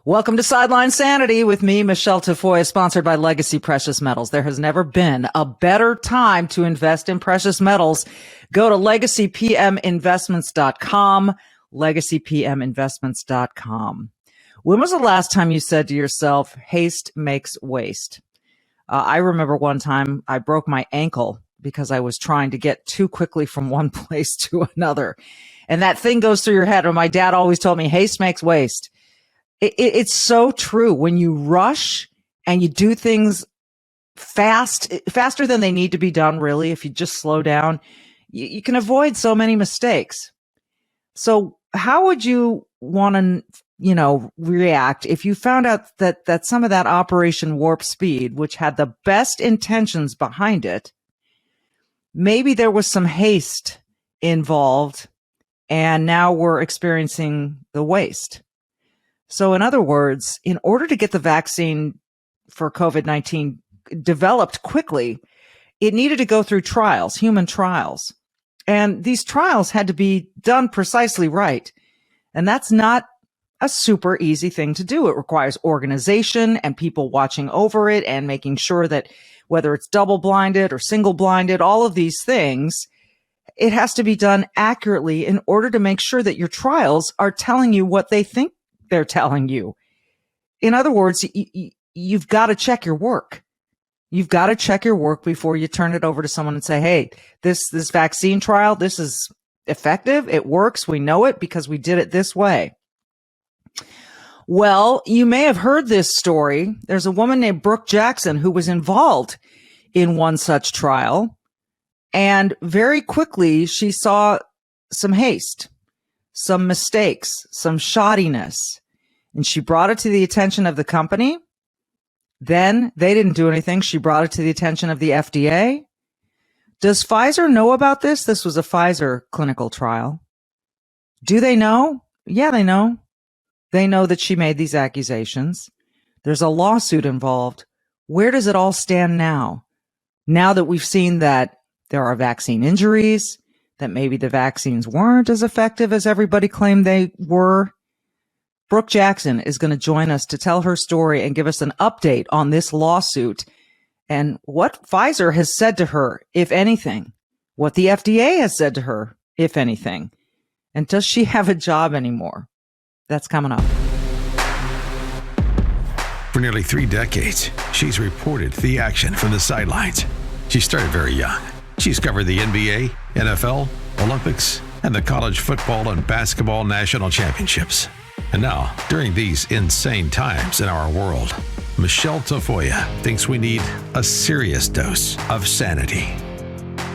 Welcome to Sideline Sanity with me, Michele Tafoya, sponsored by Legacy Precious Metals. There has never been a better time to invest in precious metals. Go to legacypminvestments.com, legacypminvestments.com. When was the last time you said to yourself, haste makes waste? I remember one time I broke my ankle because I was trying to get too quickly from one place to another. And that thing goes through your head. And my dad always told me, haste makes waste. It's so true. When you rush and you do things faster than they need to be done, really, if you just slow down, you can avoid so many mistakes. So how would you want to, react if you found out that some of that Operation Warp Speed, which had the best intentions behind it, maybe there was some haste involved and now we're experiencing the waste? So in other words, in order to get the vaccine for COVID-19 developed quickly, it needed to go through trials, human trials. And these trials had to be done precisely right. And that's not a super easy thing to do. It requires organization and people watching over it and making sure that whether it's double-blinded or single-blinded, all of these things, it has to be done accurately in order to make sure that your trials are telling you what they think they're telling you. In other words, you've got to check your work. You've got to check your work before you turn it over to someone and say, hey, this vaccine trial, this is effective. It works. We know it because we did it this way. Well, you may have heard this story. There's a woman named Brook Jackson who was involved in one such trial. And very quickly, she saw some haste, some mistakes, some shoddiness. And she brought it to the attention of the company. Then they didn't do anything. She brought it to the attention of the FDA. Does Pfizer know about this? This was a Pfizer clinical trial. Do they know? Yeah, they know. They know that she made these accusations. There's a lawsuit involved. Where does it all stand now? Now that we've seen that there are vaccine injuries, that maybe the vaccines weren't as effective as everybody claimed they were. Brook Jackson is going to join us to tell her story and give us an update on this lawsuit and what Pfizer has said to her, if anything, what the FDA has said to her, if anything, and does she have a job anymore? That's coming up. For nearly 3 decades, she's reported the action from the sidelines. She started very young. She's covered the NBA, NFL, Olympics, and the college football and basketball national championships. And now, during these insane times in our world, Michele Tafoya thinks we need a serious dose of sanity.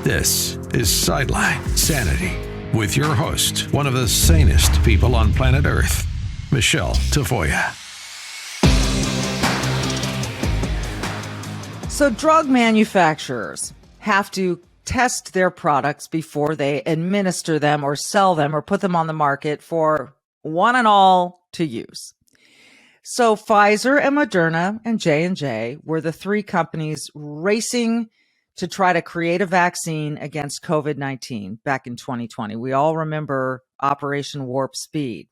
This is Sideline Sanity with your host, one of the sanest people on planet Earth, Michele Tafoya. So drug manufacturers have to test their products before they administer them or sell them or put them on the market for one and all to use. So Pfizer and Moderna and J&J were the 3 companies racing to try to create a vaccine against COVID-19 back in 2020. We all remember Operation Warp Speed.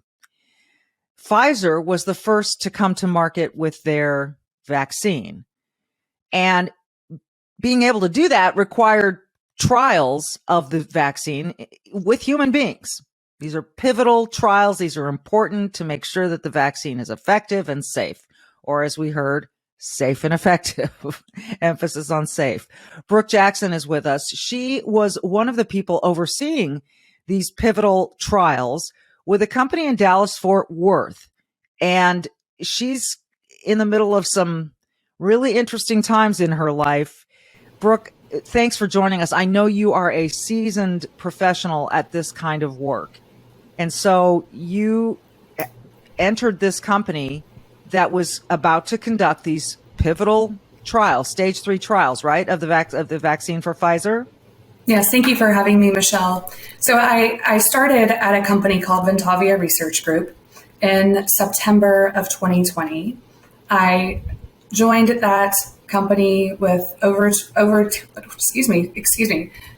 Pfizer was the first to come to market with their vaccine. And being able to do that required trials of the vaccine with human beings. These are pivotal trials. These are important to make sure that the vaccine is effective and safe, or as we heard, safe and effective. Emphasis on safe. Brook Jackson is with us. She was one of the people overseeing these pivotal trials with a company in Dallas, Fort Worth. And she's in the middle of some really interesting times in her life. Brook, thanks for joining us. I know you are a seasoned professional at this kind of work. And so you entered this company that was about to conduct these pivotal trials, stage 3 trials, right, of the vaccine for Pfizer? Yes, thank you for having me, Michele. So I started at a company called Ventavia Research Group in September of 2020. I joined that company with over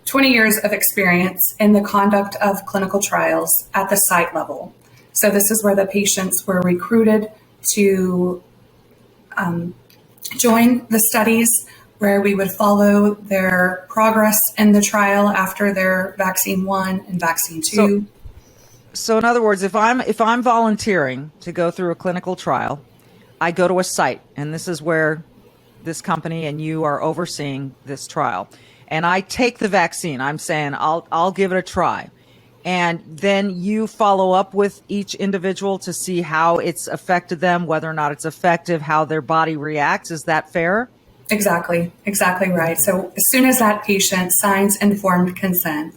20 years of experience in the conduct of clinical trials at the site level. So this is where the patients were recruited to join the studies where we would follow their progress in the trial after their vaccine 1 and vaccine 2. So in other words, if I'm volunteering to go through a clinical trial, I go to a site, and this is where this company and you are overseeing this trial, and I take the vaccine. I'm saying I'll give it a try. And then you follow up with each individual to see how it's affected them, whether or not it's effective, how their body reacts. Is that fair? Exactly right. So as soon as that patient signs informed consent,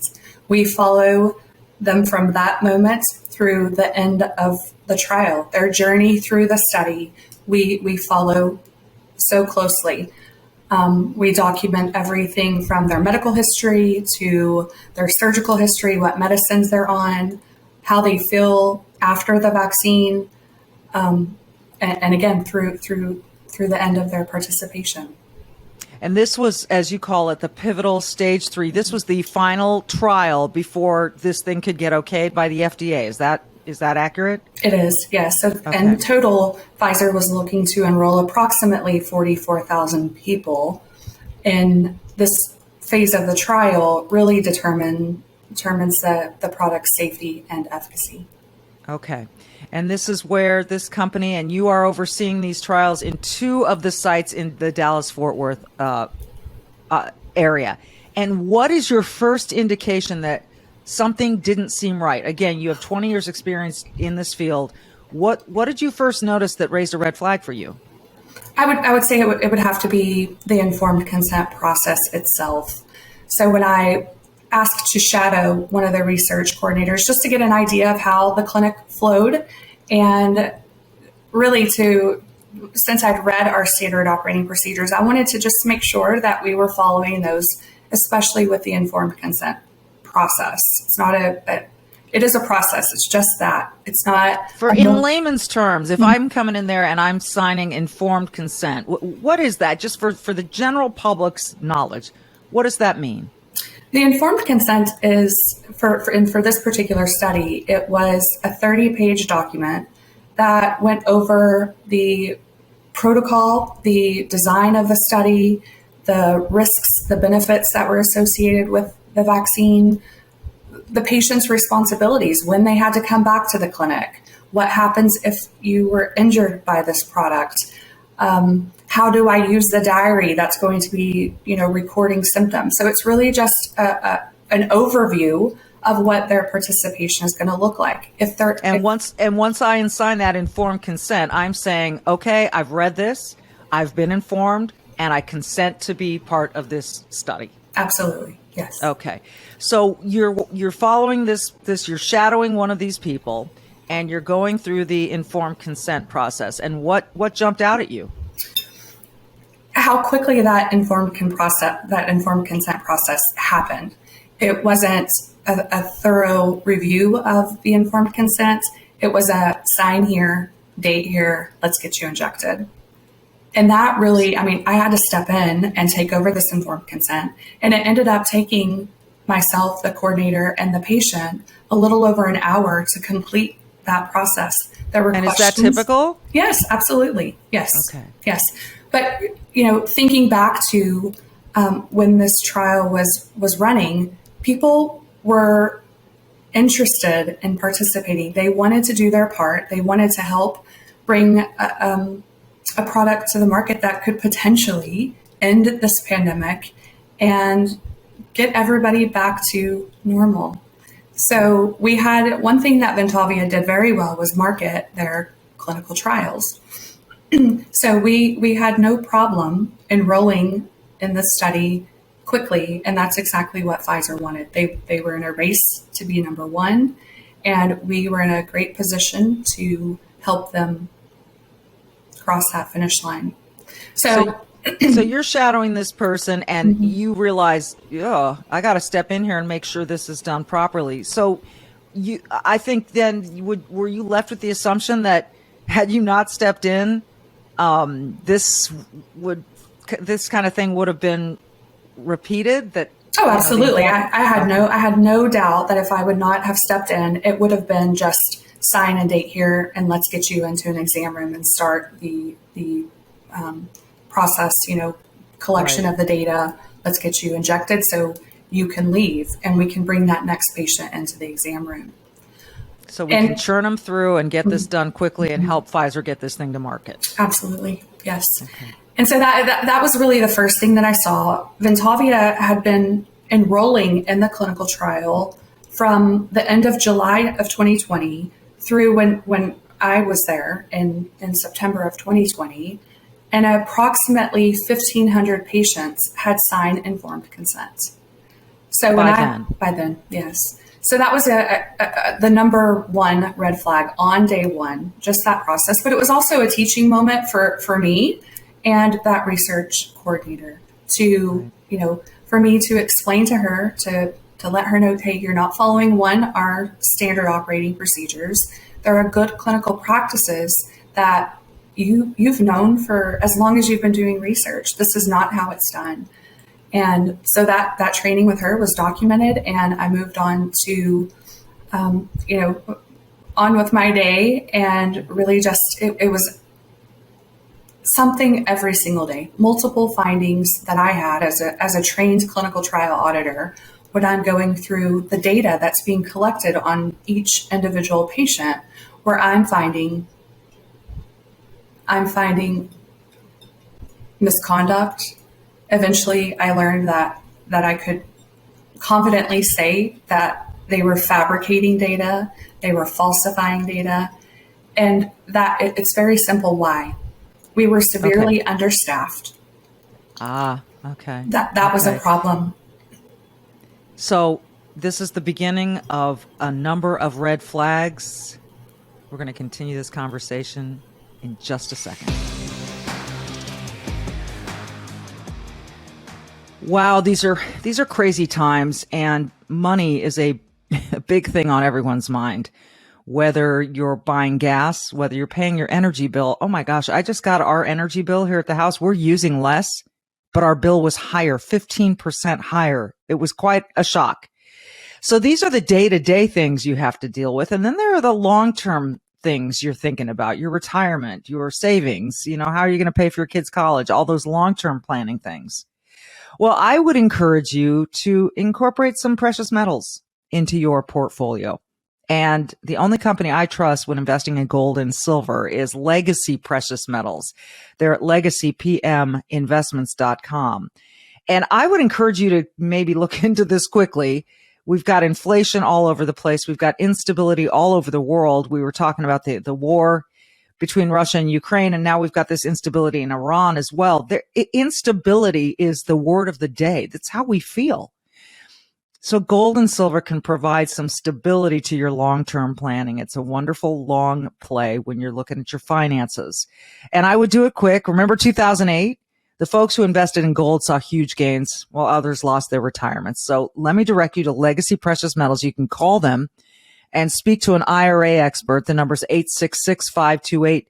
we follow them from that moment through the end of the trial. Their journey through the study, we follow so closely. We document everything from their medical history to their surgical history, what medicines they're on, how they feel after the vaccine, and again, through the end of their participation. And this was, as you call it, the pivotal stage 3. This was the final trial before this thing could get okayed by the FDA. Is that accurate? It is, yes. So okay. In total, Pfizer was looking to enroll approximately 44,000 people. And this phase of the trial really determines the product's safety and efficacy. Okay. And this is where this company and you are overseeing these trials in 2 of the sites in the Dallas-Fort Worth area. And what is your first indication that something didn't seem right? Again, you have 20 years experience in this field. What did you first notice that raised a red flag for you? I would say it would have to be the informed consent process itself. So when I asked to shadow one of the research coordinators just to get an idea of how the clinic flowed, and really since I'd read our standard operating procedures, I wanted to just make sure that we were following those, especially with the informed consent process. It's not it is a process. It's just that. It's not. In layman's terms, if I'm coming in there and I'm signing informed consent, what is that? Just for the general public's knowledge, what does that mean? The informed consent is, for this particular study, it was a 30-page document that went over the protocol, the design of the study, the risks, the benefits that were associated with the vaccine, the patient's responsibilities, when they had to come back to the clinic, what happens if you were injured by this product, how do I use the diary that's going to be, recording symptoms. So it's really just an overview of what their participation is going to look like. Once I sign that informed consent, I'm saying, okay, I've read this, I've been informed, and I consent to be part of this study. Absolutely. Yes. Okay. So you're following this, you're shadowing one of these people, and you're going through the informed consent process. And what jumped out at you? How quickly that informed consent process happened. It wasn't a thorough review of the informed consent. It was a sign here, date here, let's get you injected. And that really, I had to step in and take over this informed consent. And it ended up taking myself, the coordinator, and the patient a little over an hour to complete that process. There were questions. Is that typical? Yes, absolutely. Yes. Okay. Yes. But, thinking back to when this trial was running, people were interested in participating. They wanted to do their part. They wanted to help bring a product to the market that could potentially end this pandemic and get everybody back to normal. So we had one thing that Ventavia did very well was market their clinical trials. So we had no problem enrolling in the study quickly, and that's exactly what Pfizer wanted. They were in a race to be number one, and we were in a great position to help them cross that finish line. So you're shadowing this person, and you realize, I got to step in here and make sure this is done properly. So I think then were you left with the assumption that had you not stepped in, this kind of thing would have been repeated? Absolutely. I had no doubt that if I would not have stepped in, it would have been just sign and date here, and let's get you into an exam room and start the process, collection Right. of the data. Let's get you injected so you can leave, and we can bring that next patient into the exam room. So we can churn them through and get this done quickly and Mhm. help Pfizer get this thing to market. Absolutely, yes. Okay. And so that was really the first thing that I saw. Ventavia had been enrolling in the clinical trial from the end of July of 2020 through when I was there in September of 2020, and approximately 1,500 patients had signed informed consent. So by then, yes. So that was the number one red flag on day one, just that process. But it was also a teaching moment for me and that research coordinator to, for me to explain to her, to let her know, hey, you're not following our standard operating procedures. There are good clinical practices that you've known for as long as you've been doing research. This is not how it's done. And so that training with her was documented, and I moved on to, on with my day, and really just, it was something every single day, multiple findings that I had as a trained clinical trial auditor when I'm going through the data that's being collected on each individual patient, where I'm finding misconduct. Eventually, I learned that I could confidently say that they were fabricating data, they were falsifying data, and that it's very simple why. We were severely understaffed. Ah, okay. That was a problem. So this is the beginning of a number of red flags. We're going to continue this conversation in just a second. Wow, these are crazy times, and money is a big thing on everyone's mind. Whether you're buying gas, whether you're paying your energy bill. Oh my gosh, I just got our energy bill here at the house. We're using less, but our bill was higher, 15% higher. It was quite a shock. So these are the day-to-day things you have to deal with. And then there are the long-term things you're thinking about, your retirement, your savings, how are you going to pay for your kids' college, all those long-term planning things. Well, I would encourage you to incorporate some precious metals into your portfolio. And the only company I trust when investing in gold and silver is Legacy Precious Metals. They're at legacypminvestments.com. And I would encourage you to maybe look into this quickly. We've got inflation all over the place. We've got instability all over the world. We were talking about the war between Russia and Ukraine, and now we've got this instability in Iran as well. Instability is the word of the day. That's how we feel. So gold and silver can provide some stability to your long-term planning. It's a wonderful long play when you're looking at your finances. And I would do it quick. Remember 2008? The folks who invested in gold saw huge gains while others lost their retirements. So let me direct you to Legacy Precious Metals. You can call them and speak to an IRA expert. The number is 866-528-1903,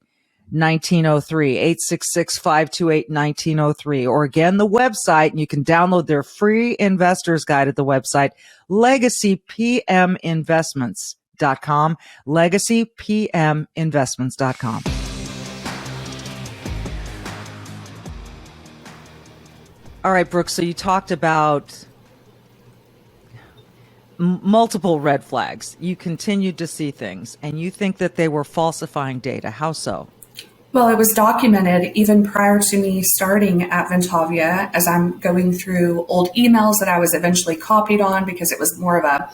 866-528-1903. Or again, the website, and you can download their free investor's guide at the website, legacypminvestments.com, legacypminvestments.com. All right, Brooke, so you talked about multiple red flags. You continued to see things, and you think that they were falsifying data. How so? Well, it was documented even prior to me starting at Ventavia, as I'm going through old emails that I was eventually copied on because it was more of a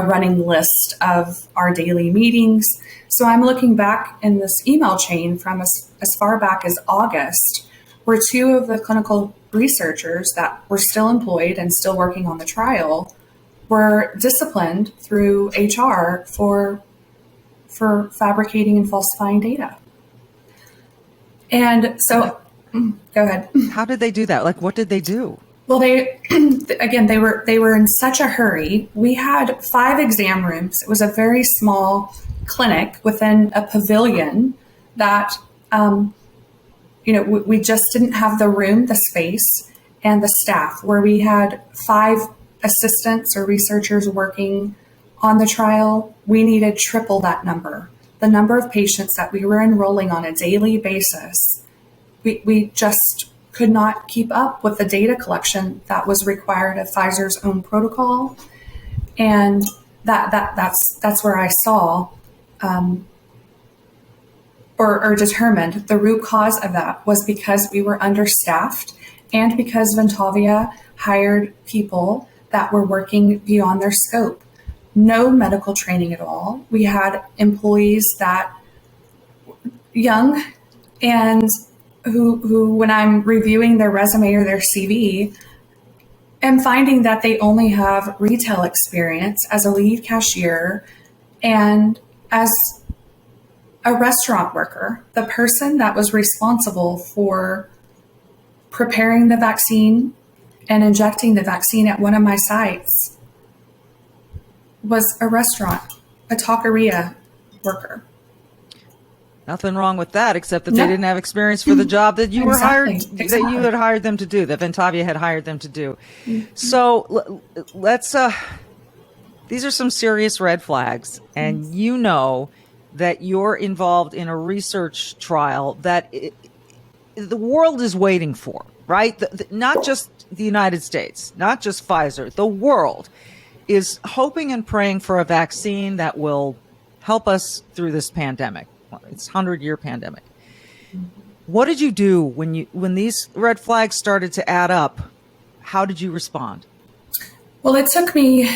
running list of our daily meetings. So I'm looking back in this email chain from as far back as August, where two of the clinical researchers that were still employed and still working on the trial were disciplined through HR for fabricating and falsifying data. And so, go ahead. How did they do that? Like, what did they do? Well, they were in such a hurry. We had 5 exam rooms. It was a very small clinic within a pavilion that, we just didn't have the room, the space, and the staff, where we had 5 assistants or researchers working on the trial. We needed triple that number. the number of patients that we were enrolling on a daily basis, we just could not keep up with the data collection that was required of Pfizer's own protocol. And that's where I saw or determined the root cause of that was because we were understaffed and because Ventavia hired people that were working beyond their scope. No medical training at all. We had employees that young and who when I'm reviewing their resume or their CV, am finding that they only have retail experience as a lead cashier and as a restaurant worker. The person that was responsible for preparing the vaccine and injecting the vaccine at one of my sites was a restaurant, a taqueria worker. Nothing wrong with that, except that they didn't have experience for the job that you were hired, that you had hired them to do, that Ventavia had hired them to do. So let's, these are some serious red flags, and you know that you're involved in a research trial that the world is waiting for, right? Not just the United States, not just Pfizer, the world is hoping and praying for a vaccine that will help us through this pandemic. It's a 100-year pandemic. What did you do when these red flags started to add up? How did you respond? Well, it took me,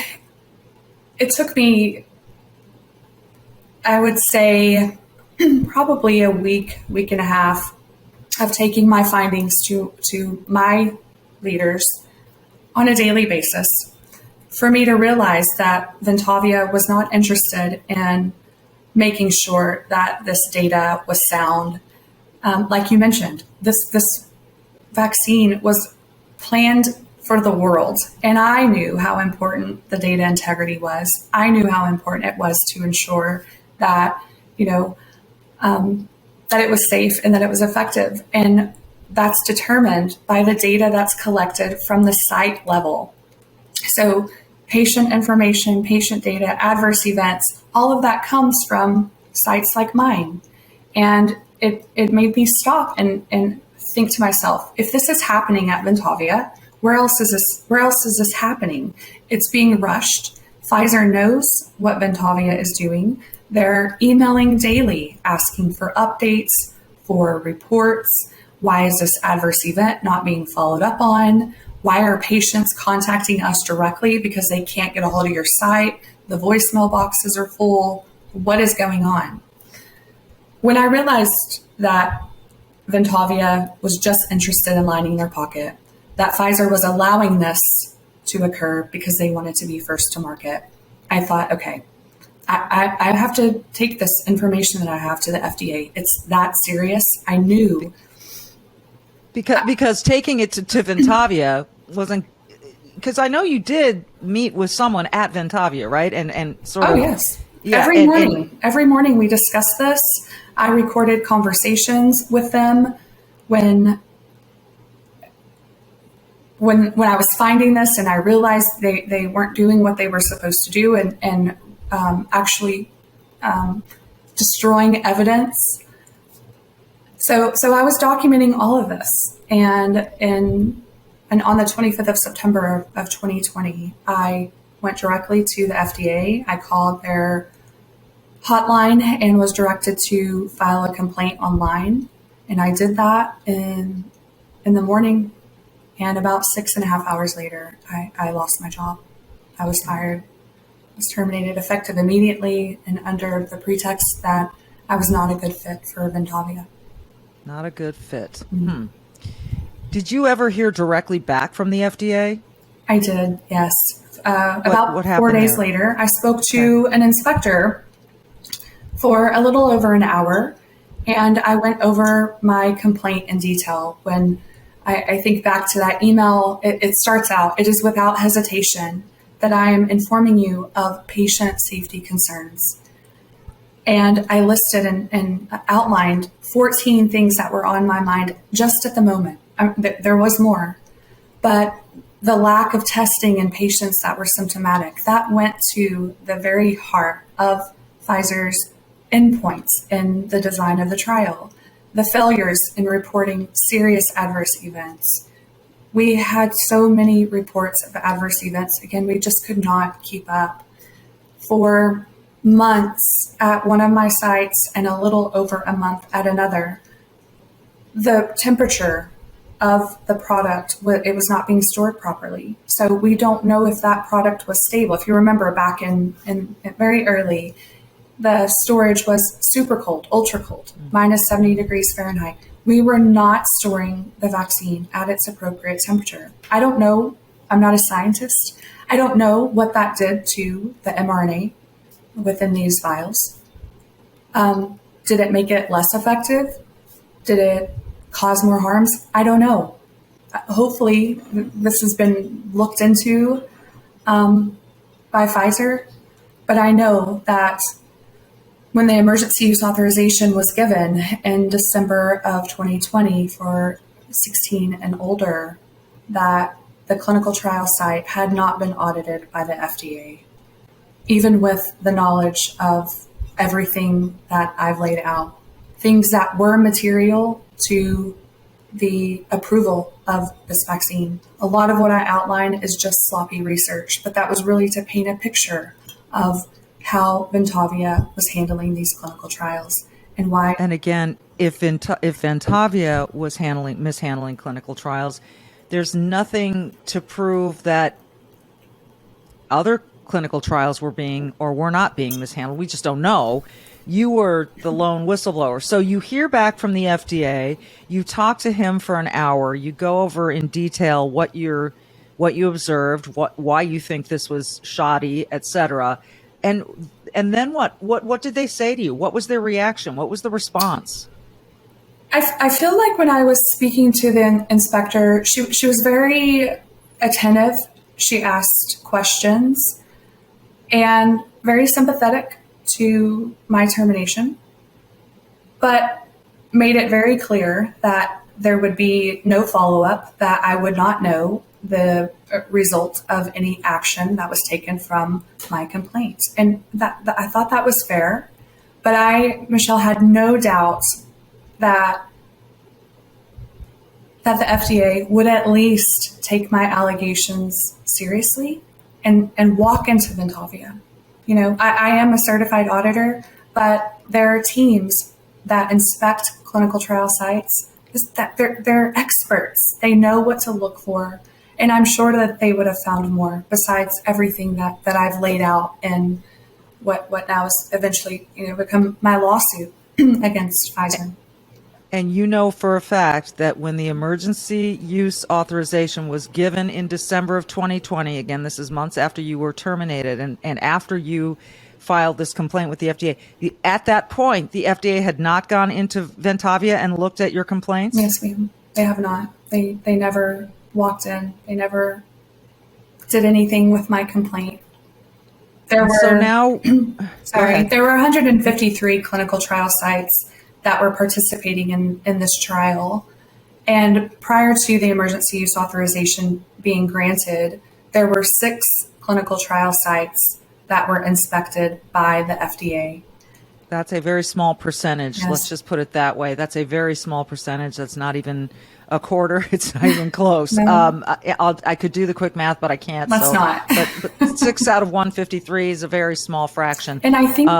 I would say, probably a week and a half of taking my findings to my leaders on a daily basis for me to realize that Ventavia was not interested in making sure that this data was sound. Like you mentioned, this vaccine was planned for the world. And I knew how important the data integrity was. I knew how important it was to ensure that, that it was safe and that it was effective. And that's determined by the data that's collected from the site level. So patient information, patient data, adverse events, all of that comes from sites like mine. And it made me stop and think to myself, if this is happening at Ventavia, where else is this happening? It's being rushed. Pfizer knows what Ventavia is doing. They're emailing daily, asking for updates, for reports. Why is this adverse event not being followed up on? Why are patients contacting us directly because they can't get a hold of your site? The voicemail boxes are full. What is going on? When I realized that Ventavia was just interested in lining their pocket, that Pfizer was allowing this to occur because they wanted to be first to market, I thought, okay, I have to take this information that I have to the FDA. It's that serious. I knew. Because taking it to Ventavia wasn't, because I know you did meet with someone at Ventavia, right? And sort of. Oh, yes. Yeah, Every morning we discussed this. I recorded conversations with them when I was finding this and I realized they weren't doing what they were supposed to do and actually destroying evidence. So I was documenting all of this, and on the 25th of September of 2020, I went directly to the FDA. I called their hotline and was directed to file a complaint online, and I did that in the morning. And about 6.5 hours later, I lost my job. I was fired. I was terminated effective immediately and under the pretext that I was not a good fit for Ventavia. Not a good fit. Mm-hmm. Did you ever hear directly back from the FDA? I did, yes. About what 4 days there? later, I spoke to an inspector for a little over an hour, and I went over my complaint in detail. When I think back to that email, it starts out, "It is without hesitation that I am informing you of patient safety concerns." And I listed and outlined 14 things that were on my mind just at the moment. There was more, but the lack of testing in patients that were symptomatic, that went to the very heart of Pfizer's endpoints in the design of the trial, the failures in reporting serious adverse events. We had so many reports of adverse events. Again, we just could not keep up. For months at one of my sites and a little over a month at another, the temperature of the product, it was not being stored properly. So we don't know if that product was stable. If you remember back in very early, the storage was super cold, ultra cold, minus 70 degrees Fahrenheit. We were not storing the vaccine at its appropriate temperature. I don't know. I'm not a scientist. I don't know what that did to the mRNA within these vials. Did it make it less effective? Did it cause more harms? I don't know. Hopefully, this has been looked into by Pfizer, but I know that when the emergency use authorization was given in December of 2020 for 16 and older, that the clinical trial site had not been audited by the FDA, even with the knowledge of everything that I've laid out, things that were material to the approval of this vaccine. A lot of what I outlined is just sloppy research, but that was really to paint a picture of how Ventavia was handling these clinical trials and why. And again, if Ventavia was mishandling clinical trials, there's nothing to prove that other clinical trials were being or were not being mishandled. We just don't know. You were the lone whistleblower. So you hear back from the FDA, you talk to him for an hour, you go over in detail what you observed, why you think this was shoddy, etc. And then what? What did they say to you? What was their reaction? What was the response? I feel like when I was speaking to the inspector, she was very attentive. She asked questions and very sympathetic to my termination, but made it very clear that there would be no follow-up, that I would not know the result of any action that was taken from my complaint. And that I thought that was fair, but Michele, had no doubt that the FDA would at least take my allegations seriously and walk into Ventavia. You know, I am a certified auditor, but there are teams that inspect clinical trial sites. That they're experts. They know what to look for. And I'm sure that they would have found more besides everything that I've laid out in what now is eventually, become my lawsuit against Pfizer. And you know for a fact that when the emergency use authorization was given in December of 2020, again, this is months after you were terminated and after you filed this complaint with the FDA, at that point, the FDA had not gone into Ventavia and looked at your complaints? Yes, ma'am. They have not. They never walked in. They never did anything with my complaint. There were 153 clinical trial sites that were participating in this trial. And prior to the emergency use authorization being granted, there were 6 clinical trial sites that were inspected by the FDA. That's a very small percentage. Yes. Let's just put it that way. That's a very small percentage. That's not even a quarter. It's not even close. No. I could do the quick math, but I can't. Let's not. But 6 out of 153 is a very small fraction. And I think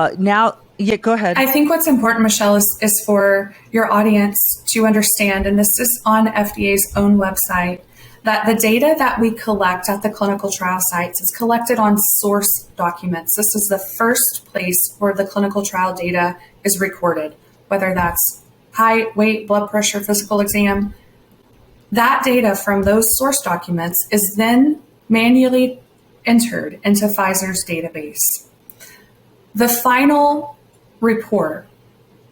yeah, go ahead. I think what's important, Michele, is for your audience to understand, and this is on FDA's own website, that the data that we collect at the clinical trial sites is collected on source documents. This is the first place where the clinical trial data is recorded, whether that's height, weight, blood pressure, physical exam. That data from those source documents is then manually entered into Pfizer's database. The final report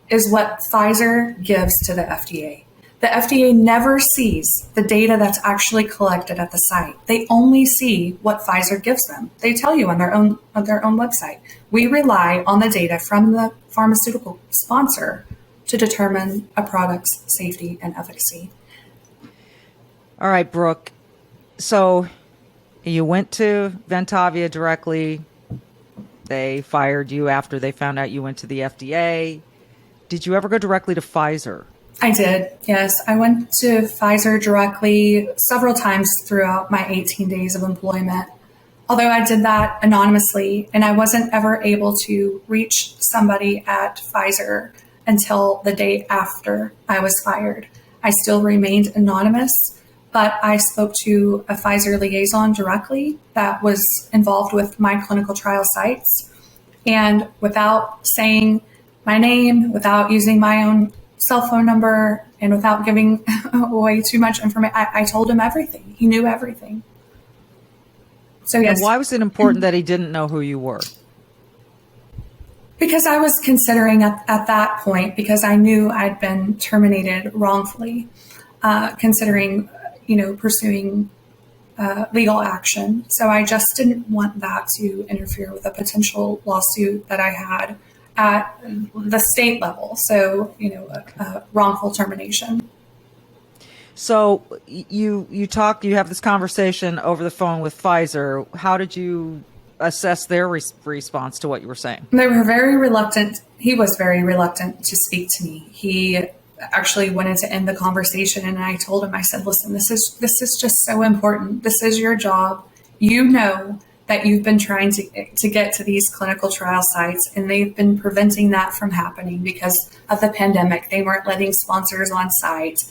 is what Pfizer gives to the FDA. The FDA never sees the data that's actually collected at the site. They only see what Pfizer gives them. They tell you on their own website. We rely on the data from the pharmaceutical sponsor to determine a product's safety and efficacy. All right, Brooke. So you went to Ventavia directly. they fired you after they found out you went to the FDA. Did you ever go directly to Pfizer? I did, yes. I went to Pfizer directly several times throughout my 18 days of employment. Although I did that anonymously, and I wasn't ever able to reach somebody at Pfizer until the day after I was fired. I still remained anonymous, but I spoke to a Pfizer liaison directly that was involved with my clinical trial sites. And without saying my name, without using my own cell phone number, and without giving away too much information, I told him everything. He knew everything. So yes. And why was it important that he didn't know who you were? Because I was considering at that point, because I knew I'd been terminated wrongfully, considering, pursuing legal action. So I just didn't want that to interfere with a potential lawsuit that I had at the state level. So, a wrongful termination. So you have this conversation over the phone with Pfizer. How did you assess their response to what you were saying? They were very reluctant. He was very reluctant to speak to me. He actually wanted to end the conversation, and I told him, I said, listen, this is just so important. This is your job. You know that you've been trying to get to these clinical trial sites, and they've been preventing that from happening because of the pandemic. They weren't letting sponsors on site.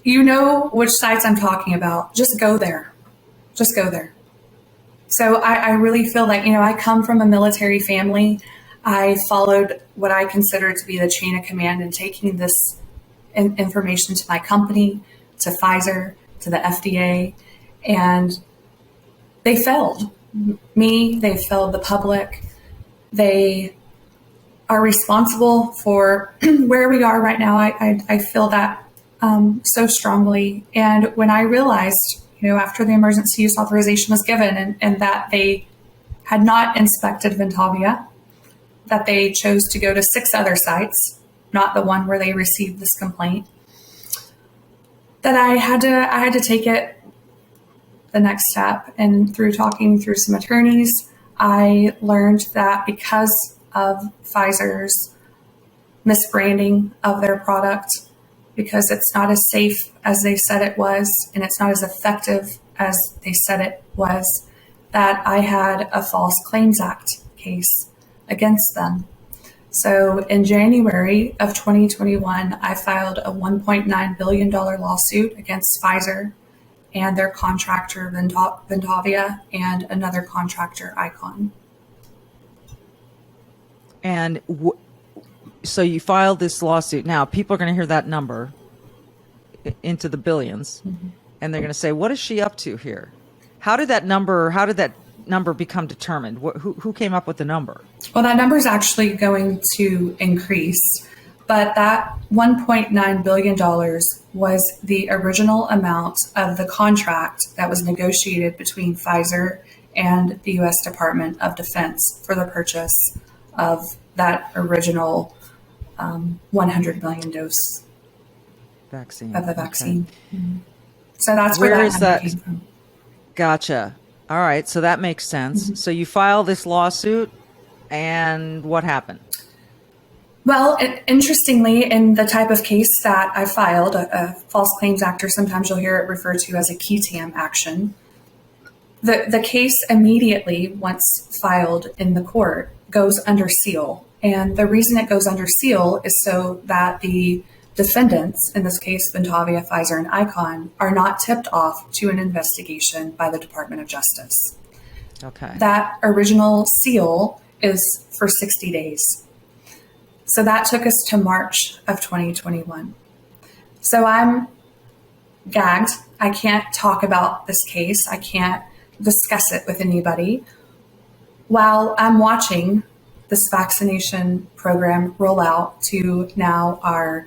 You know which sites I'm talking about. Just go there. Just go there. So I really feel like, I come from a military family. I followed what I consider to be the chain of command in taking this information to my company, to Pfizer, to the FDA, and they failed me. They failed the public. They are responsible for where we are right now. I feel that so strongly. And when I realized, after the emergency use authorization was given and that they had not inspected Ventavia, that they chose to go to 6 other sites, not the one where they received this complaint, that I had to take it the next step. And through talking through some attorneys, I learned that because of Pfizer's misbranding of their product, because it's not as safe as they said it was, and it's not as effective as they said it was, that I had a False Claims Act case against them. So in January of 2021, I filed a $1.9 billion lawsuit against Pfizer and their contractor Ventavia and another contractor, Icon. And so you filed this lawsuit. Now, people are going to hear that number into the billions, and they're going to say, what is she up to here? How did that number become determined? Who came up with the number? Well, that number is actually going to increase, but that $1.9 billion was the original amount of the contract that was negotiated between Pfizer and the U.S. Department of Defense for the purchase of that original 100 million dose vaccine of the vaccine. Okay. So that's where is that came from. Gotcha. All right, so that makes sense. So you file this lawsuit, and what happened? Well, interestingly, in the type of case that I filed, a False Claims Act, or sometimes you'll hear it referred to as a QTAM action, the case immediately, once filed in the court, goes under seal. And the reason it goes under seal is so that the defendants, in this case, Ventavia, Pfizer, and Icon, are not tipped off to an investigation by the Department of Justice. Okay. That original seal is for 60 days. So that took us to March of 2021. So I'm gagged. I can't talk about this case. I can't discuss it with anybody while I'm watching this vaccination program roll out to now our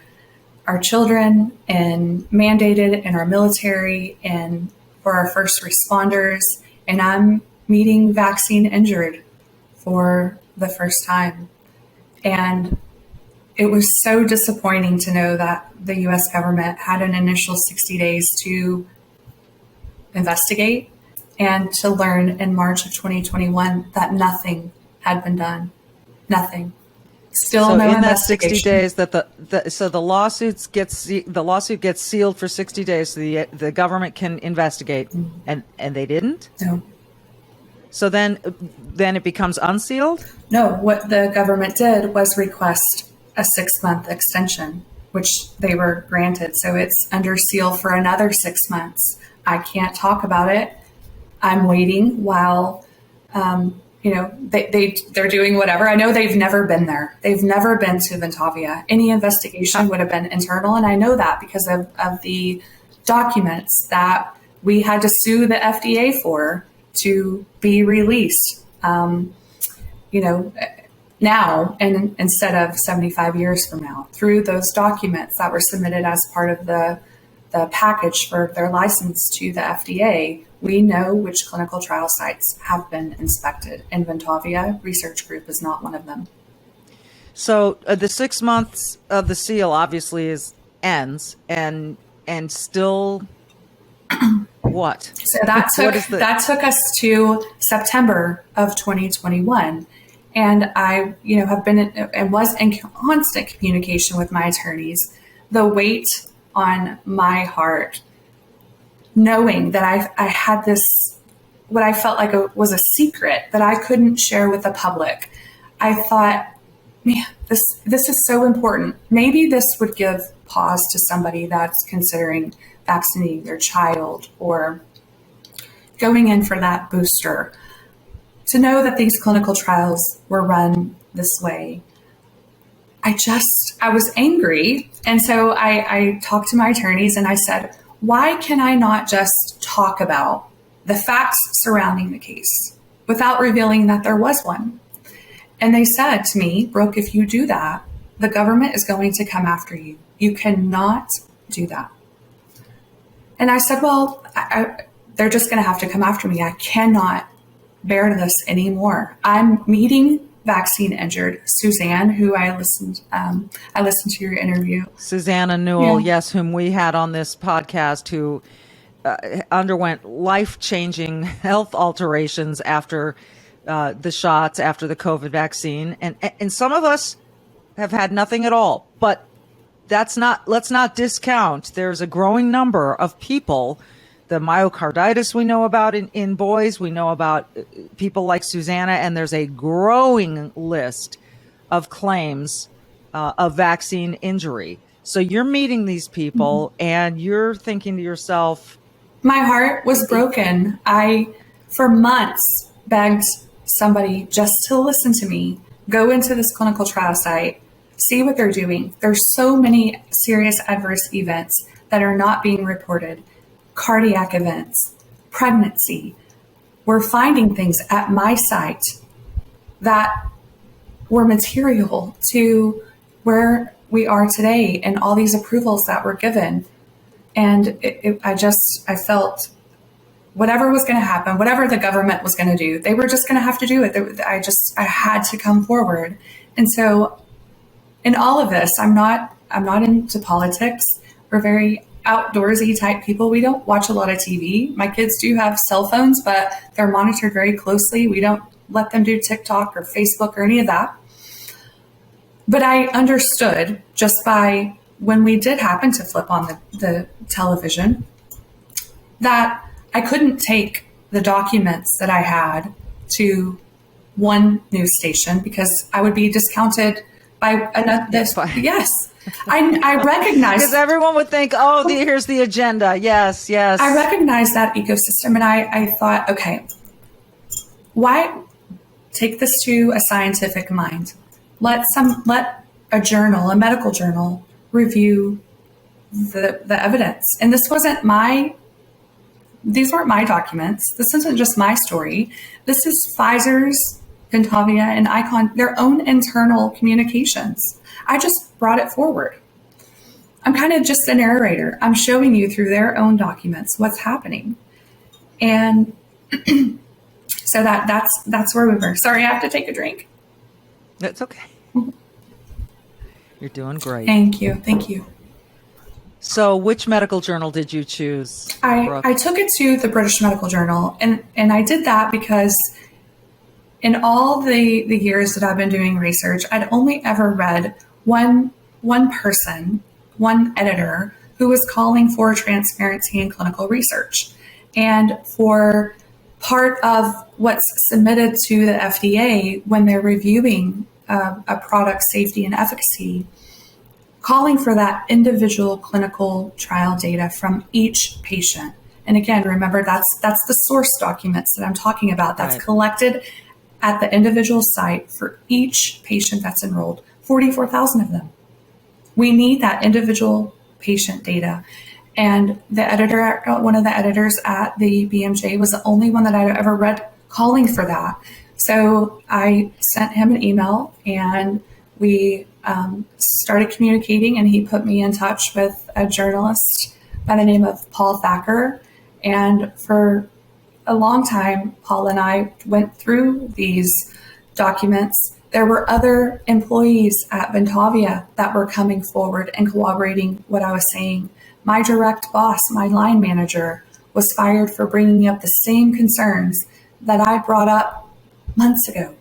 children and mandated in our military and for our first responders. And I'm meeting vaccine injured for the first time. And it was so disappointing to know that the U.S. government had an initial 60 days to investigate and to learn in March of 2021 that nothing had been done. Nothing. Still So no in that 60 investigation. days that the lawsuit gets sealed for 60 days so the government can investigate, and they didn't. No. So then it becomes unsealed. No, what the government did was request a 6-month extension, which they were granted. So it's under seal for another 6 months. I can't talk about it. I'm waiting while, they're doing whatever. I know they've never been there. They've never been to Ventavia. Any investigation would have been internal. And I know that because of the documents that we had to sue the FDA for to be released, now and instead of 75 years from now, through those documents that were submitted as part of the package for their license to the FDA, we know which clinical trial sites have been inspected, and Ventavia Research Group is not one of them. So the 6 months of the seal obviously ends, and still what? So that took us to September of 2021. And I, have been and was in constant communication with my attorneys. The weight on my heart, knowing that I had this, what I felt like was a secret that I couldn't share with the public. I thought, man, this is so important. Maybe this would give pause to somebody that's considering vaccinating their child or going in for that booster. To know that these clinical trials were run this way, I was angry. And so I talked to my attorneys and I said, why can I not just talk about the facts surrounding the case without revealing that there was one? And they said to me, Brooke, if you do that, the government is going to come after you. You cannot do that. And I said, well, they're just going to have to come after me. I cannot bear this anymore. I'm meeting vaccine injured Suzanne, who I listened to your interview. Susanna Newell, yes, whom we had on this podcast, who underwent life-changing health alterations after the shots, after the COVID vaccine, and some of us have had nothing at all. But let's not discount. There's a growing number of people. The myocarditis we know about in boys, we know about people like Susanna, and there's a growing list of claims of vaccine injury. So you're meeting these people and you're thinking to yourself, my heart was broken. I, for months, begged somebody just to listen to me, go into this clinical trial site, see what they're doing. There's so many serious adverse events that are not being reported. Cardiac events, pregnancy. We're finding things at my site that were material to where we are today and all these approvals that were given. And I felt whatever was going to happen, whatever the government was going to do, they were just going to have to do it. I had to come forward. And so in all of this, I'm not into politics. We're very outdoorsy type people. We don't watch a lot of TV. My kids do have cell phones, but they're monitored very closely. We don't let them do TikTok or Facebook or any of that. But I understood just by when we did happen to flip on the television that I couldn't take the documents that I had to one news station because I would be discounted by another. Yes. I recognize, because everyone would think, oh, here's the agenda. Yes. I recognize that ecosystem, and I thought, okay, why take this to a scientific mind? Let a journal, a medical journal, review the evidence. And these weren't my documents. This isn't just my story. This is Pfizer's, Ventavia, and Icon, their own internal communications. I just brought it forward. I'm kind of just a narrator. I'm showing you through their own documents what's happening. And so that's where we were. Sorry, I have to take a drink. That's okay. You're doing great. Thank you. So which medical journal did you choose, Brooke? I took it to the British Medical Journal, and I did that because in all the years that I've been doing research, I'd only ever read one person, one editor, who was calling for transparency in clinical research. And for part of what's submitted to the FDA when they're reviewing a product's safety and efficacy, calling for that individual clinical trial data from each patient. And again, remember, that's the source documents that I'm talking about. That's right. collected at the individual site for each patient that's enrolled, 44,000 of them. We need that individual patient data. And the editor, one of the editors at the BMJ, was the only one that I'd ever read calling for that. So I sent him an email, and we started communicating, and he put me in touch with a journalist by the name of Paul Thacker. And for a long time, Paul and I went through these documents. There were other employees at Ventavia that were coming forward and corroborating what I was saying. My direct boss, my line manager, was fired for bringing up the same concerns that I brought up months ago.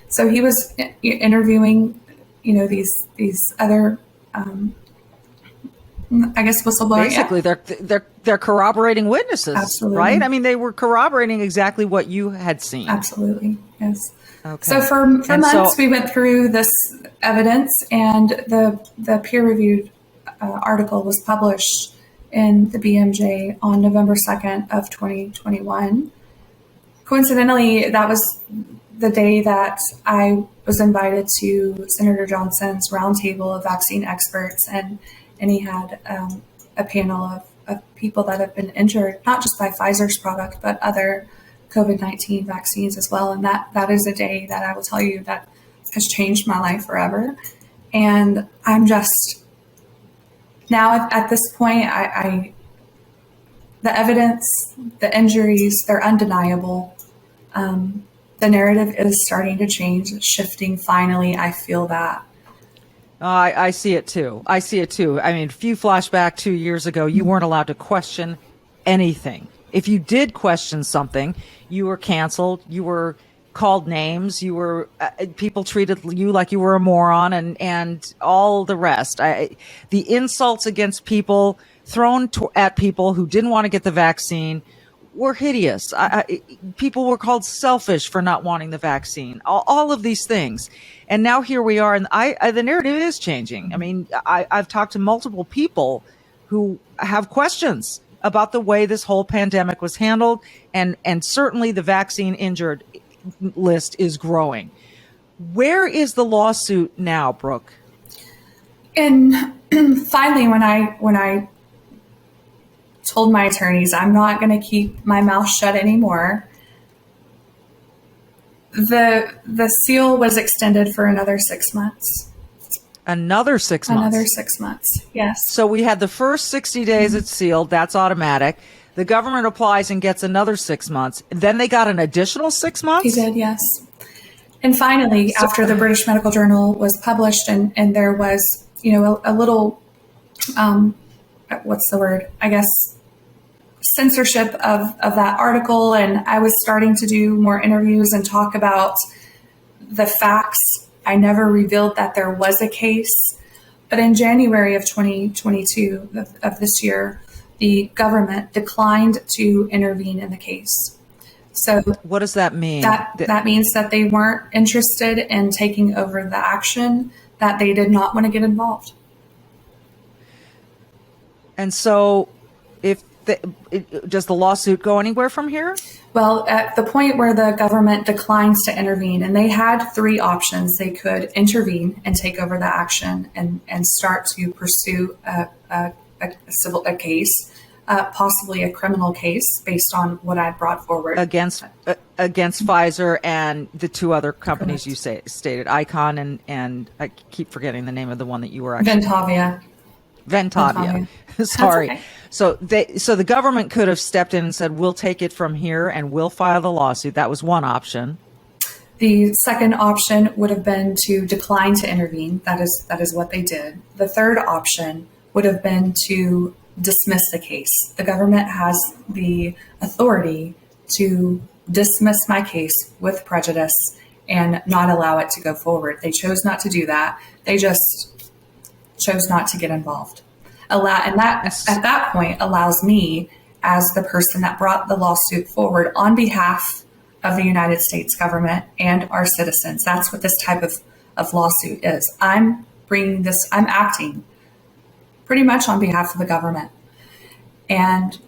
So he was interviewing, these other, I guess, whistleblower. Basically, yeah. they're corroborating witnesses, Absolutely. right? I mean, they were corroborating exactly what you had seen. Absolutely, yes. Okay. So for months, we went through this evidence, and the peer-reviewed article was published in the BMJ on November 2nd of 2021. Coincidentally, that was the day that I was invited to Senator Johnson's roundtable of vaccine experts, and he had a panel of people that have been injured, not just by Pfizer's product, but other COVID-19 vaccines as well. And that is a day that I will tell you that has changed my life forever. And I'm just, now at this point, the evidence, the injuries, they're undeniable. The narrative is starting to change, it's shifting. Finally, I feel that. I see it too. I mean, if you flash back 2 years ago, you weren't allowed to question anything. If you did question something, you were canceled, you were called names, you were people treated you like you were a moron, and all the rest. The insults against people thrown at people who didn't want to get the vaccine were hideous. People were called selfish for not wanting the vaccine. All of these things, and now here we are, and the narrative is changing. I mean, I've talked to multiple people who have questions about the way this whole pandemic was handled, and certainly the vaccine injured list is growing. Where is the lawsuit now, Brooke? And finally, when I told my attorneys I'm not going to keep my mouth shut anymore, the seal was extended for another 6 months. Another 6 months. Another 6 months, yes. So we had the first 60 days it's sealed. That's automatic. The government applies and gets another 6 months. Then they got an additional 6 months? He did, yes. And finally, after the British Medical Journal was published, and there was, a little, what's the word? I guess censorship of that article, and I was starting to do more interviews and talk about the facts. I never revealed that there was a case. But in January of 2022 of this year, the government declined to intervene in the case. So what does that mean? That means that they weren't interested in taking over the action, that they did not want to get involved. And so does the lawsuit go anywhere from here? Well, at the point where the government declines to intervene, and they had three options: they could intervene and take over the action and start to pursue a case, possibly a criminal case based on what I brought forward against Pfizer and the two other companies. Correct. You stated, Icon and I keep forgetting the name of the one that you were actually Ventavia. Sorry. Okay. So the government could have stepped in and said, we'll take it from here and we'll file the lawsuit. That was one option. The second option would have been to decline to intervene. That is what they did. The third option would have been to dismiss the case. The government has the authority to dismiss my case with prejudice and not allow it to go forward. They chose not to do that. They just chose not to get involved. And that at that point allows me, as the person that brought the lawsuit forward on behalf of the United States government and our citizens. That's what this type of lawsuit is. I'm acting pretty much on behalf of the government. And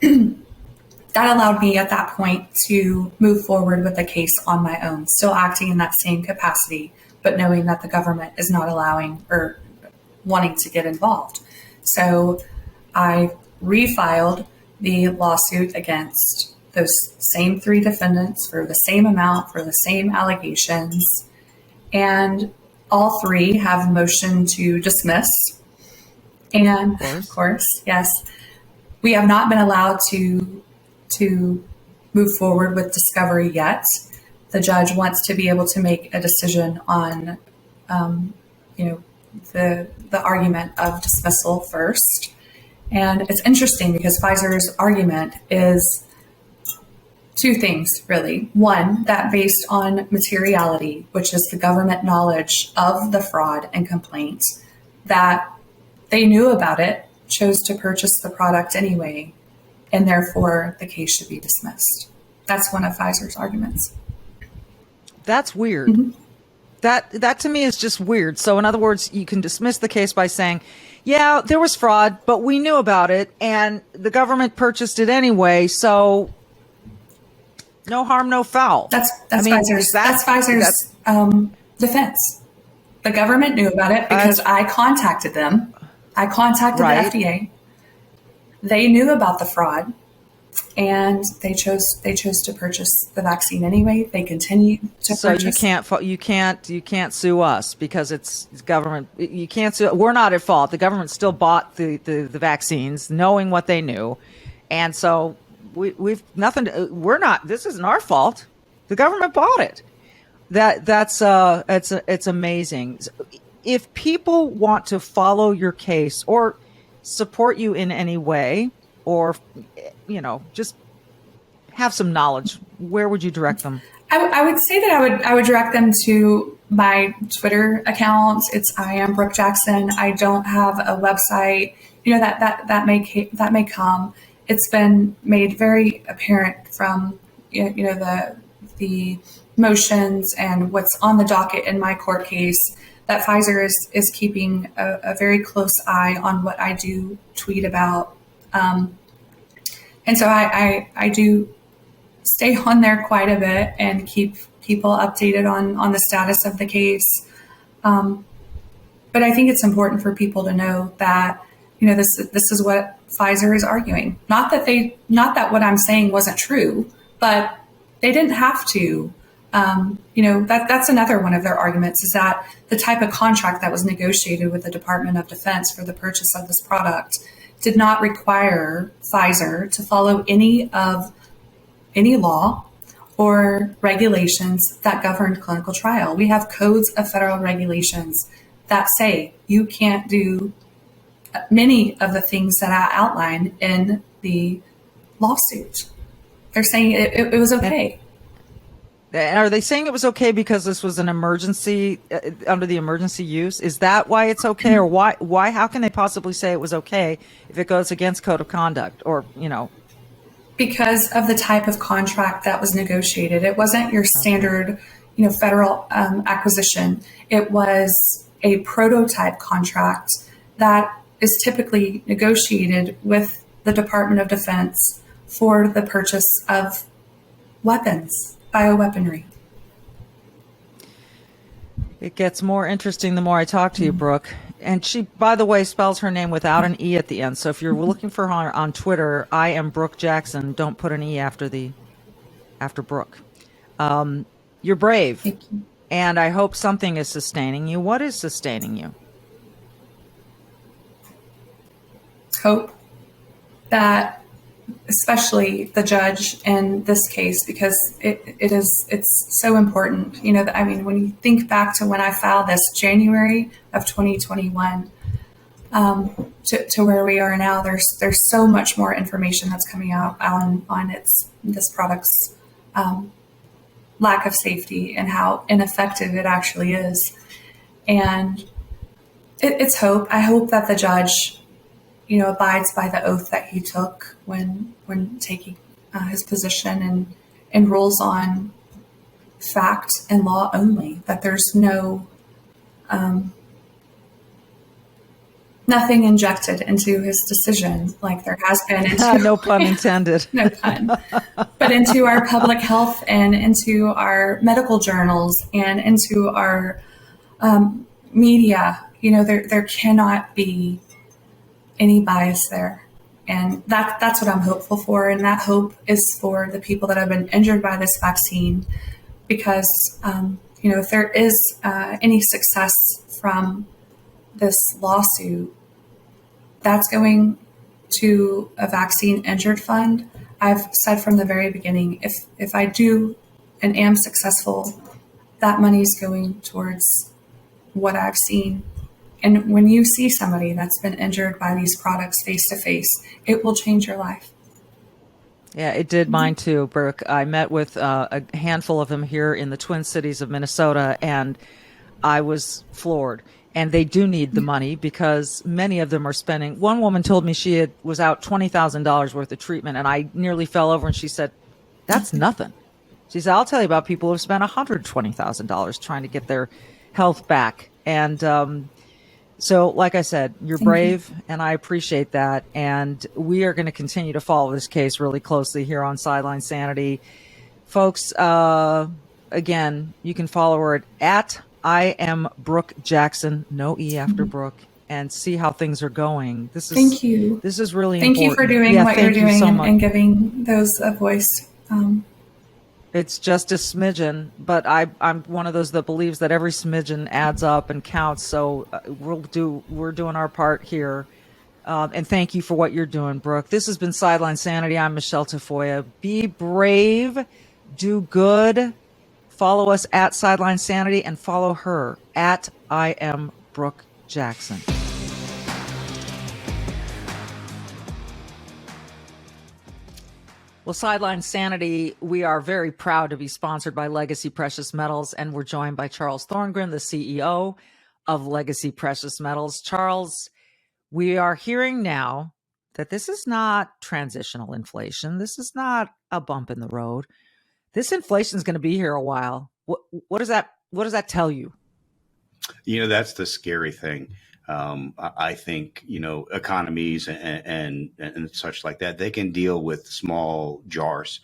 that allowed me at that point to move forward with the case on my own, still acting in that same capacity, but knowing that the government is not allowing or wanting to get involved. So I refiled the lawsuit against those same three defendants for the same amount, for the same allegations. And all three have motion to dismiss. And of course, yes, we have not been allowed to move forward with discovery yet. The judge wants to be able to make a decision on, the argument of dismissal first. And it's interesting because Pfizer's argument is two things, really. One, that based on materiality, which is the government knowledge of the fraud and complaint, that they knew about it, chose to purchase the product anyway, and therefore the case should be dismissed. That's one of Pfizer's arguments. That's weird. Mm-hmm. That to me is just weird. So in other words, you can dismiss the case by saying, yeah, there was fraud, but we knew about it and the government purchased it anyway. So no harm, no foul. That's Pfizer's defense. The government knew about it because I contacted them. I contacted the FDA. They knew about the fraud, and they chose to purchase the vaccine anyway. They continue to purchase. So you can't sue us because it's government. You can't sue. We're not at fault. The government still bought the vaccines, knowing what they knew, and so we've nothing. We're not. This isn't our fault. The government bought it. It's amazing. If people want to follow your case or support you in any way, or just have some knowledge, where would you direct them? I would say that I would direct them to my Twitter account. It's I am Brook Jackson. I don't have a website. That may come. It's been made very apparent from the motions and what's on the docket in my court case that Pfizer is keeping a very close eye on what I do tweet about. And so I do stay on there quite a bit and keep people updated on the status of the case. But I think it's important for people to know that, this is what Pfizer is arguing. Not that what I'm saying wasn't true, but they didn't have to. That's another one of their arguments, is that the type of contract that was negotiated with the Department of Defense for the purchase of this product did not require Pfizer to follow any law or regulations that govern clinical trial. We have codes of federal regulations that say you can't do many of the things that I outlined in the lawsuit. They're saying it was okay. And are they saying it was okay because this was an emergency under the emergency use? Is that why it's okay, or why? How can they possibly say it was okay if it goes against code of conduct, or Because of the type of contract that was negotiated. It wasn't your standard, federal acquisition. It was a prototype contract that is typically negotiated with the Department of Defense for the purchase of weapons. Bioweaponry. It gets more interesting the more I talk to you, Brooke. And she, by the way, spells her name without an E at the end. So if you're looking for her on Twitter, I am Brook Jackson. Don't put an E after Brooke. You're brave. Thank you. And I hope something is sustaining you. What is sustaining you? Hope that especially the judge in this case, because it's so important. When you think back to when I filed this January of 2021 to where we are now, there's so much more information that's coming out on this product's lack of safety and how ineffective it actually is. And it's hope. I hope that the judge, abides by the oath that he took when taking his position, and rules on fact and law only. That there's nothing injected into his decision like there has been into No pun intended. no pun, but into our public health and into our medical journals and into our media. There cannot be any bias there. And that's what I'm hopeful for. And that hope is for the people that have been injured by this vaccine, because, if there is any success from this lawsuit, that's going to a vaccine injured fund. I've said from the very beginning, if I do and am successful, that money's going towards what I've seen. And when you see somebody that's been injured by these products face to face, it will change your life. Yeah, it did mine too, Brooke. I met with a handful of them here in the Twin Cities of Minnesota, and I was floored. And they do need the money because many of them are spending. One woman told me she was out $20,000 worth of treatment, and I nearly fell over, and she said, "That's nothing." She said, "I'll tell you about people who have spent $120,000 trying to get their health back." And so, like I said, you're brave, and I appreciate that. And we are going to continue to follow this case really closely here on Sideline Sanity. Folks, again, you can follow her at I am Brook Jackson, no E after Brooke, and see how things are going. Thank you. This is really important. Thank you for doing what you're doing and giving those a voice. It's just a smidgen, but I'm one of those that believes that every smidgen adds up and counts. So we're doing our part here. And thank you for what you're doing, Brooke. This has been Sideline Sanity. I'm Michele Tafoya. Be brave, do good. Follow us at Sideline Sanity, and follow her at I am Brook Jackson. Well, Sideline Sanity, we are very proud to be sponsored by Legacy Precious Metals, and we're joined by Charles Thorngren, the CEO of Legacy Precious Metals. Charles, we are hearing now that this is not transitional inflation. This is not a bump in the road. This inflation is going to be here a while. What does that tell you? That's the scary thing. I think, economies and such like that, they can deal with small jars.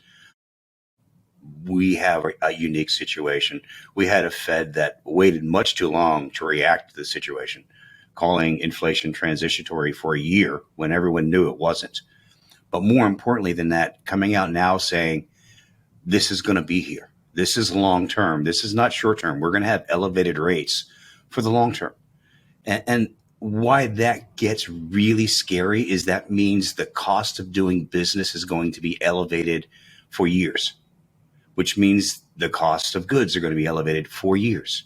We have a unique situation. We had a Fed that waited much too long to react to the situation, calling inflation transitory for a year when everyone knew it wasn't. But more importantly than that, coming out now saying, this is going to be here. This is long term. This is not short term. We're going to have elevated rates for the long term. And why that gets really scary is that means the cost of doing business is going to be elevated for years, which means the cost of goods are going to be elevated for years,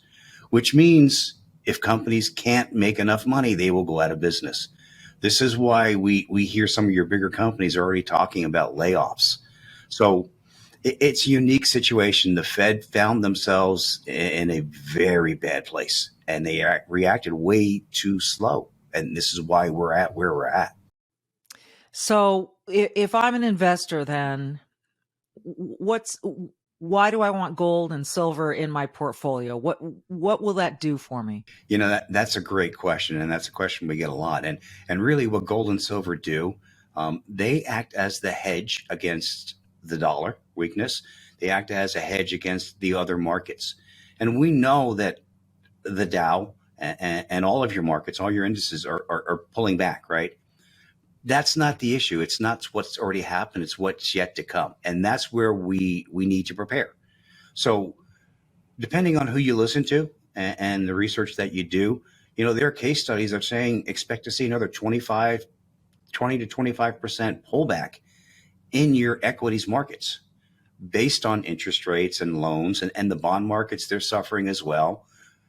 which means if companies can't make enough money, they will go out of business. This is why we hear some of your bigger companies are already talking about layoffs. So it's a unique situation. The Fed found themselves in a very bad place, and they reacted way too slow. And this is why we're at where we're at. So if I'm an investor, then why do I want gold and silver in my portfolio? What will that do for me? That's a great question. And that's a question we get a lot. And really what gold and silver do, they act as the hedge against the dollar weakness. They act as a hedge against the other markets. And we know that the Dow and all of your markets, all your indices are pulling back, right? That's not the issue. It's not what's already happened. It's what's yet to come. And that's where we need to prepare. So depending on who you listen to and the research that you do, there are case studies that are saying expect to see another 20 to 25% pullback in your equities markets based on interest rates and loans, and the bond markets, they're suffering as well.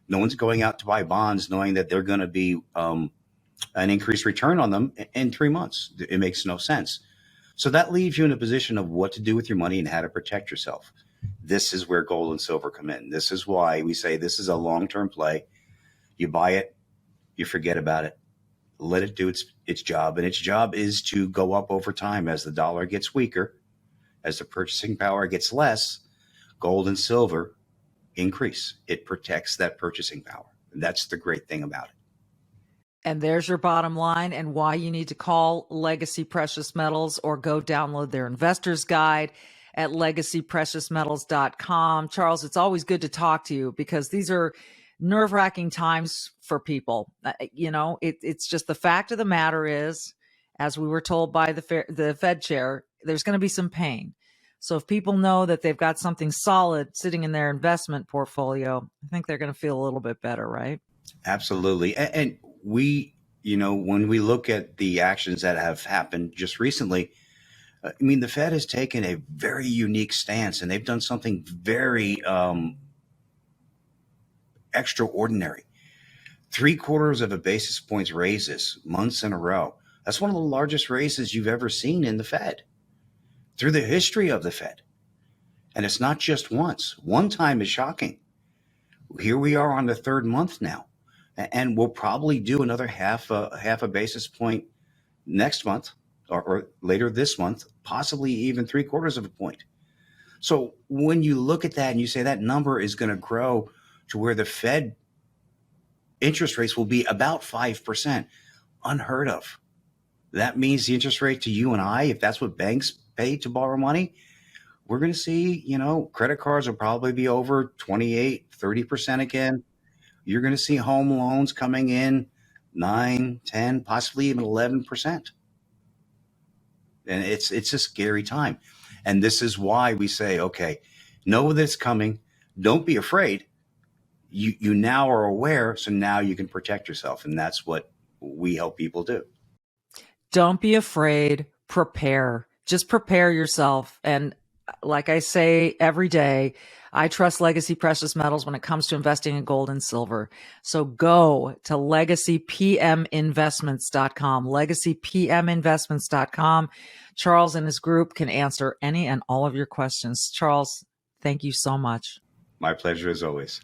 No one's going out to buy bonds knowing that they're going to be an increased return on them in 3 months. It makes no sense. So that leaves you in a position of what to do with your money and how to protect yourself. this is where gold and silver come in. This is why we say this is a long-term play. You buy it, you forget about it, let it do its job. And its job is to go up over time as the dollar gets weaker, as the purchasing power gets less, gold and silver increase. It protects that purchasing power. And that's the great thing about it. And there's your bottom line and why you need to call Legacy Precious Metals or go download their investor's guide at legacypreciousmetals.com. Charles, it's always good to talk to you because these are nerve-wracking times for people. It's just the fact of the matter is, as we were told by the Fed chair, there's going to be some pain. So if people know that they've got something solid sitting in their investment portfolio, I think they're going to feel a little bit better, right? Absolutely. And we, when we look at the actions that have happened just recently, the Fed has taken a very unique stance, and they've done something very extraordinary. 3/4 of a basis points raises months in a row. That's one of the largest raises you've ever seen in the Fed through the history of the Fed. And it's not just once. One time is shocking. Here we are on the third month now, and we'll probably do another half a basis point next month or later this month, possibly even 3/4 of a point. So when you look at that and you say that number is going to grow to where the Fed interest rates will be about 5%, unheard of. That means the interest rate to you and I, if that's what banks pay to borrow money, we're going to see, credit cards will probably be over 28, 30% again. You're going to see home loans coming in 9, 10, possibly even 11%. And it's a scary time. And this is why we say, okay, know that it's coming. Don't be afraid. You now are aware, so now you can protect yourself. And that's what we help people do. Don't be afraid. Prepare. Just prepare yourself. And like I say every day, I trust Legacy Precious Metals when it comes to investing in gold and silver. So go to legacypminvestments.com, legacypminvestments.com. Charles and his group can answer any and all of your questions. Charles, thank you so much. My pleasure as always.